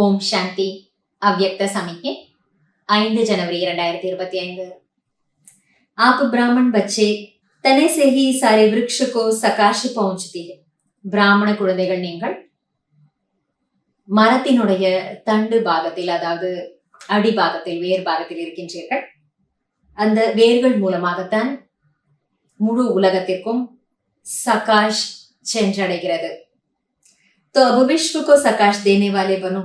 ओम शांति। अव्यक्त समिज्ञे 5 जनवरी 2025। आप ब्राह्मण बच्चे तने से ही सारे वृक्ष को सकाश पहुंचती है। பிராமண குழந்தைகள் நீங்கள் மரத்தினுடைய தண்டு பாகத்தில், அதாவது அடிபாகத்தில், வேர் பாகத்தில் இருக்கின்றீர்கள். அந்த வேர்கள் மூலமாகத்தான் முழு உலகத்திற்கும் சகாஷ் சென்றடைகிறது. तो अब विश्व को सकाश देने वाले बनो.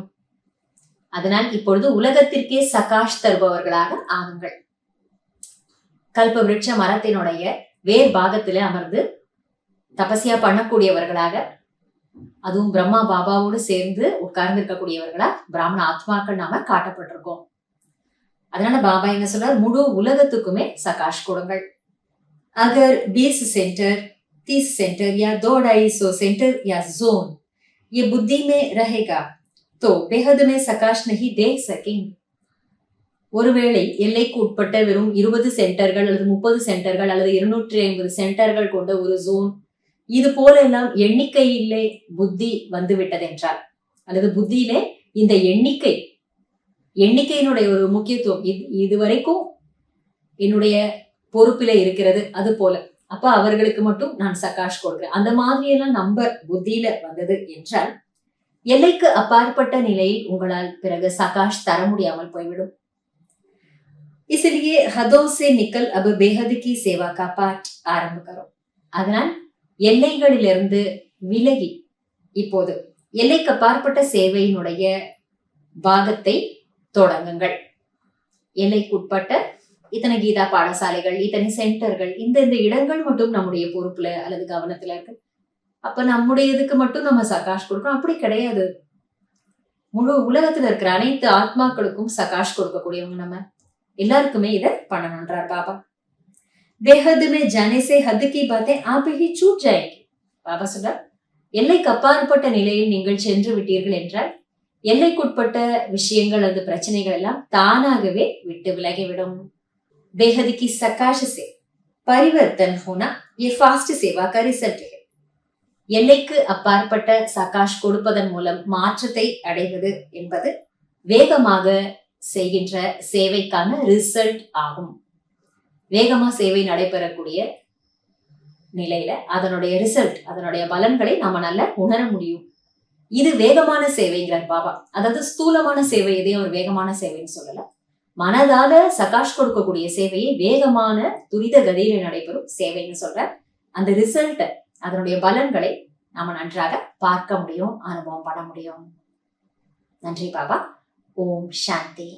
அதனால் இப்பொழுது உலகத்திற்கே சகாஷ் தருபவர்களாக ஆகுங்கள். கல்ப விருட்ச மரத்தினுடைய வேர் பாகத்திலே அமர்ந்து தபசியா பண்ணக்கூடியவர்களாக, அதுவும் பிரம்மா பாபாவோடு சேர்ந்து உட்கார்ந்து இருக்கக்கூடியவர்களா பிராமண ஆத்மாக்கள் நாம காட்டப்பட்டிருக்கோம். அதனால பாபா என்ன சொல்றார், முழு உலகத்துக்குமே சகாஷ் கொடுங்கள். अगर 20 सेंटर 30 सेंटर या 250 सेंटर या जोन ये बुद्धि में रहेगा तो बेहद में सकाश नहीं दे सकेंगे. ஒருவேளை எல்லைக்கு உட்பட்ட வெறும் 20 சென்டர்கள் அல்லது 30 சென்டர்கள் அல்லது 250 சென்டர்கள் கொண்ட ஒரு ஜோன், இது போல எல்லாம் எண்ணிக்கையிலே புத்தி வந்து விட்டதென்றால், அல்லது புத்தியிலே இந்த எண்ணிக்கையினுடைய ஒரு முக்கியத்துவம் இதுவரைக்கும் என்னுடைய பொறுப்பில இருக்கிறது, அது போல அப்ப அவர்களுக்கு மட்டும் நான் சகாஷ் கொடுக்கிறேன், அந்த மாதிரி எல்லாம் நம்பர் புத்தியில வந்தது என்றால் எல்லைக்கு அப்பாற்பட்ட நிலையில் உங்களால் பிறகு சகாஷ் தர முடியாமல் போய்விடும். इसलिए हदों से निकल अब बेहद की सेवा का पाठ आरंभ करो. அதனால் எல்லைகளிலிருந்து விலகி இப்போது எல்லைக்கு அப்பாற்பட்ட சேவையினுடைய பாகத்தை தொடங்குங்கள். எல்லைக்குட்பட்ட இத்தனை கீதா பாடசாலைகள், இத்தனை சென்டர்கள், இந்த இடங்கள் மட்டும் நம்முடைய பொறுப்புல அல்லது கவனத்துல இருக்கு. அப்ப நம்முடைய இதுக்கு மட்டும் நம்ம சகாஷ் கொடுக்கணும், அப்படி கிடையாது. முழு உலகத்துல இருக்கிற அனைத்து ஆத்மாக்களுக்கும் சகாஷ் கொடுக்கக்கூடியவங்க நம்ம எல்லாருக்குமே இதை பண்ணணும்ன்றார் பாபா. बेहद जाने से हद की बातें आप ही छूट जाएंगी. பாபா சொல்றார், எல்லைக்கு அப்பாற்பட்ட நிலையில் நீங்கள் சென்று விட்டீர்கள் என்றால் எல்லைக்குட்பட்ட விஷயங்கள் அல்லது பிரச்சனைகள் எல்லாம் தானாகவே விட்டு விலகிவிடும். बेहद की सकाश से परिवर्तन होना ये फास्ट सेवा का रिजल्ट है. எல்லைக்கு அப்பாற்பட்ட சகாஷ் கொடுப்பதன் மூலம் மாற்றத்தை அடைவது என்பது வேகமாக செய்கின்ற சேவைக்கான ரிசல்ட் ஆகும். வேகமா சேவை நடைபெறக்கூடிய நிலையில அதனுடைய ரிசல்ட், அதனுடைய பலன்களை நாம நல்லா உணர முடியும். இது வேகமான சேவைங்கிறார் பாபா. அதாவது ஸ்தூலமான சேவை எதையும் ஒரு வேகமான சேவைன்னு சொல்லல, மனதால சகாஷ் கொடுக்கக்கூடிய சேவையை வேகமான துரித கதியில நடைபெறும் சேவைன்னு சொல்ற. அந்த ரிசல்ட், அதனுடைய பலன்களை நாம நன்றாக பார்க்க முடியும், அனுபவம் பண்ண முடியும். நன்றி பாபா. ஓம் சாந்தி.